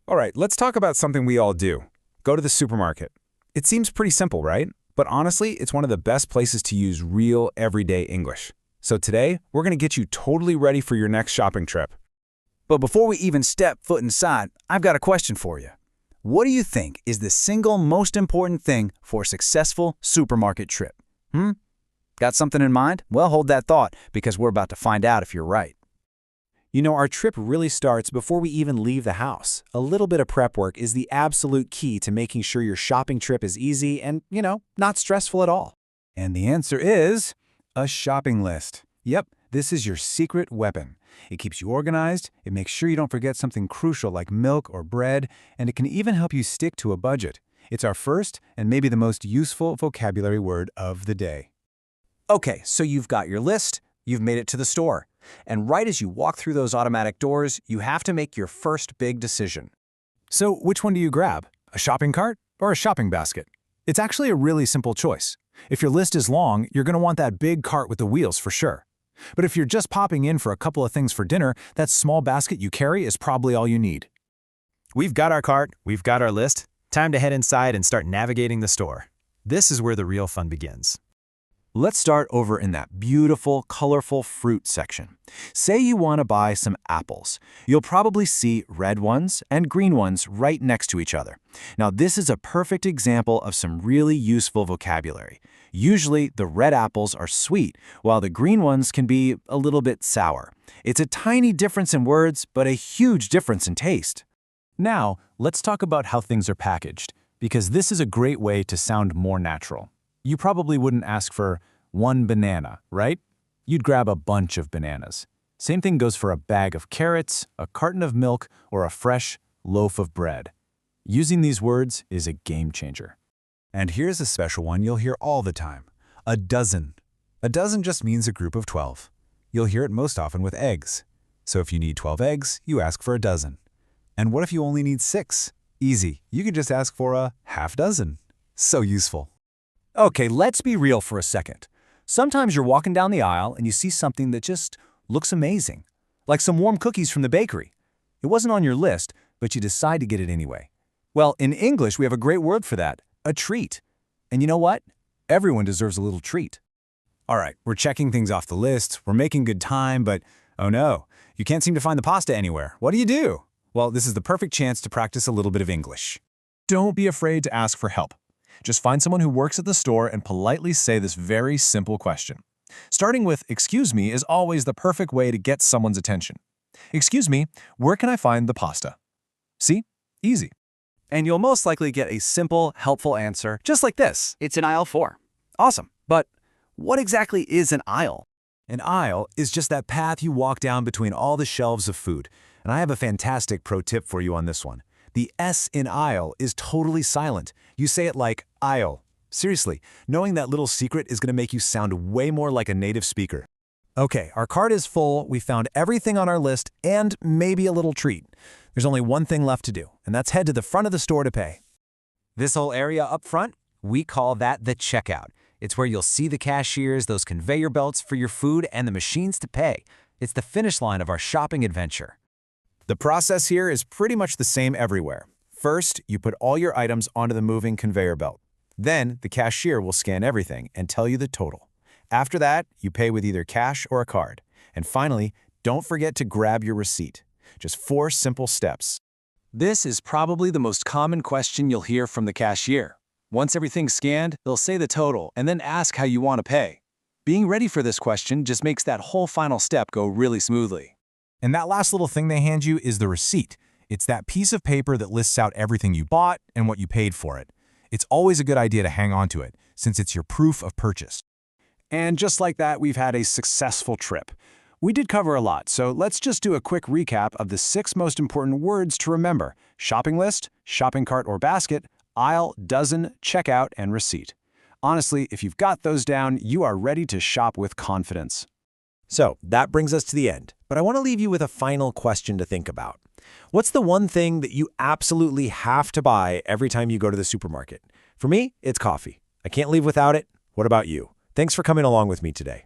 All right, let's talk about something we all do. Go to the supermarket. It seems pretty simple, right? But honestly, it's one of the best places to use real, everyday English. So today, we're going to get you totally ready for your next shopping trip. But before we even step foot inside, I've got a question for you. What do you think is the single most important thing for a successful supermarket trip? Got something in mind? Well, hold that thought, because we're about to find out if you're right. You know, our trip really starts before we even leave the house. A little bit of prep work is the absolute key to making sure your shopping trip is easy and, not stressful at all. And the answer is a shopping list. Yep, this is your secret weapon. It keeps you organized, it makes sure you don't forget something crucial like milk or bread, and it can even help you stick to a budget. It's our first and maybe the most useful vocabulary word of the day. Okay, so you've got your list, you've made it to the store. And right as you walk through those automatic doors, you have to make your first big decision. So which one do you grab? A shopping cart or a shopping basket? It's actually a really simple choice. If your list is long, you're going to want that big cart with the wheels for sure. But if you're just popping in for a couple of things for dinner, that small basket you carry is probably all you need. We've got our cart, we've got our list. Time to head inside and start navigating the store. This is where the real fun begins. Let's start over in that beautiful, colorful fruit section. Say you want to buy some apples. You'll probably see red ones and green ones right next to each other. Now, this is a perfect example of some really useful vocabulary. Usually, the red apples are sweet, while the green ones can be a little bit sour. It's a tiny difference in words, but a huge difference in taste. Now, let's talk about how things are packaged, because this is a great way to sound more natural. You probably wouldn't ask for one banana, right? You'd grab a bunch of bananas. Same thing goes for a bag of carrots, a carton of milk, or a fresh loaf of bread. Using these words is a game changer. And here's a special one you'll hear all the time. A dozen. A dozen just means a group of 12. You'll hear it most often with eggs. So if you need 12 eggs, you ask for a dozen. And what if you only need 6? Easy. You could just ask for a half dozen. So useful. Okay, let's be real for a second. Sometimes you're walking down the aisle and you see something that just looks amazing, like some warm cookies from the bakery. It wasn't on your list, but you decide to get it anyway. Well, in English, we have a great word for that, a treat. And you know what? Everyone deserves a little treat. All right, we're checking things off the list, we're making good time, but oh no, you can't seem to find the pasta anywhere. What do you do? Well, this is the perfect chance to practice a little bit of English. Don't be afraid to ask for help. Just find someone who works at the store and politely say this very simple question. Starting with "excuse me" is always the perfect way to get someone's attention. "Excuse me, where can I find the pasta?" See? Easy. And you'll most likely get a simple, helpful answer, just like this. It's in aisle 4. Awesome. But what exactly is an aisle? An aisle is just that path you walk down between all the shelves of food. And I have a fantastic pro tip for you on this one. The S in aisle is totally silent. You say it like aisle. Seriously, knowing that little secret is going to make you sound way more like a native speaker. Okay, our cart is full, we found everything on our list, and maybe a little treat. There's only one thing left to do, and that's head to the front of the store to pay. This whole area up front, we call that the checkout. It's where you'll see the cashiers, those conveyor belts for your food, and the machines to pay. It's the finish line of our shopping adventure. The process here is pretty much the same everywhere. First, you put all your items onto the moving conveyor belt. Then, the cashier will scan everything and tell you the total. After that, you pay with either cash or a card. And finally, don't forget to grab your receipt. Just 4 simple steps. This is probably the most common question you'll hear from the cashier. Once everything's scanned, they'll say the total and then ask how you want to pay. Being ready for this question just makes that whole final step go really smoothly. And that last little thing they hand you is the receipt. It's that piece of paper that lists out everything you bought and what you paid for it. It's always a good idea to hang on to it, since it's your proof of purchase. And just like that, we've had a successful trip. We did cover a lot, so let's just do a quick recap of the 6 most important words to remember: shopping list, shopping cart or basket, aisle, dozen, checkout, and receipt. Honestly, if you've got those down, you are ready to shop with confidence. So that brings us to the end, but I want to leave you with a final question to think about. What's the one thing that you absolutely have to buy every time you go to the supermarket? For me, it's coffee. I can't leave without it. What about you? Thanks for coming along with me today.